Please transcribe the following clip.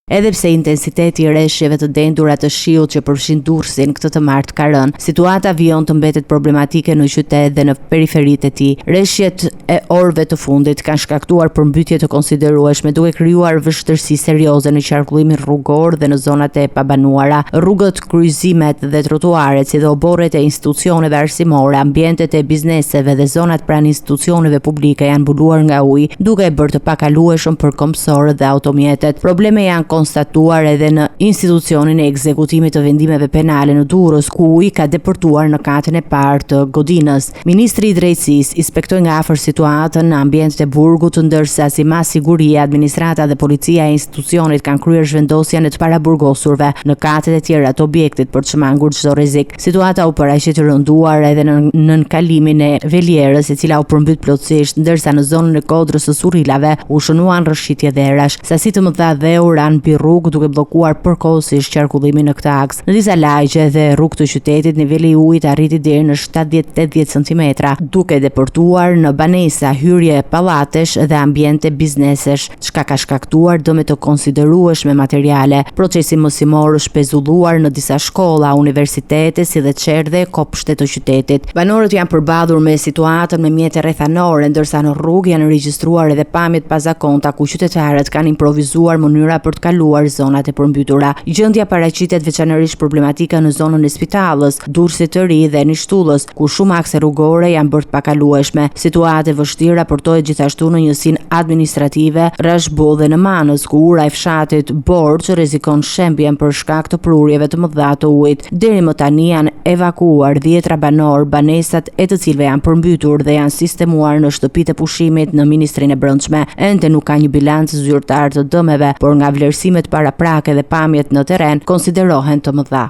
Edhe pse intensiteti I rreshjeve të dendura të shiut që përfshin Durrësin këtë të martë ka rënë, situata vijon të mbetet problematike në qytet dhe në periferitë e tij. Rreshjet e orëve të fundit kanë shkaktuar përmbytje të konsiderueshme, duke krijuar vështirësi serioze në qarkullimin rrugor dhe në zonat e pabanuara. Rrugët, kryqëzimet dhe trotuaret, si dhe oborret e institucioneve arsimore, ambientet e bizneseve dhe zonat pranë institucioneve publike janë mbuluar nga ujë, duke e bërë të pakalueshëm për kombësorët dhe automjetet. Probleme janë konstatuar edhe në institucionin e ekzekutimit të vendimeve penale në Durrës, ku ujë ka deportuar në katën e parë të godinës. Ministri I Drejtësisë inspektoi nga afër situatën në ambientet e burgut, ndërsa si mas siguria, administrata dhe policia e institucionit kanë kryer zhvendosjen e të paraburgosurve në katët e tjera të objektit për të shmangur çdo rrezik. Situata u paraqit e rënduar edhe në nënkalimin e Velierës, e cila u përmbyt plotësisht, ndërsa në zonën e Kodrës së Surrilave u shënuan rrëshqitje dherash. Sasi të mëdha dheu ranë mbi rrugë, duke bllokuar përkohësisht qarkullimin në këtë aks. Në disa lagje dhe rrugë të qytetit, niveli I ujit arriti deri në 70-80 cm, duke deportuar në banesa, hyrje pallatesh dhe ambiente biznesesh, çka ka shkaktuar dëme të konsiderueshme materiale. Procesi mosimor është pezulluar në disa shkolla, universitete, si dhe çerdhe e kopshte të qytetit. Banorët janë përballur me situatën me mjete rrethanore, ndërsa në rrugë janë regjistruar edhe pamjet pazakonta ku qytetarët kanë improvizuar mënyra për të kaluar zonat e përmbytura. Gjendja paraqitet veçanërisht problematike në zonën e Spitalës, Durrësit të Ri dhe Nishtullës, ku shumë akse rrugore janë bërë të pakalueshme. Situatë e vështirë raportohet gjithashtu në njësinë administrative Rashbull dhe në Manës, ku ura e fshatit Borç rrezikon shembjen për shkak të prurjeve të mëdha të ujit. Deri më tani janë evakuuar 10 banor, banesat e të cilëve janë përmbytur dhe janë sistemuar në shtëpitë e pushimit në Ministrinë e Brendshme. Ende nuk ka një bilanc zyrtar të dëmeve, por nga vlerësimet paraprake dhe pamjet në terren konsiderohen të mëdha.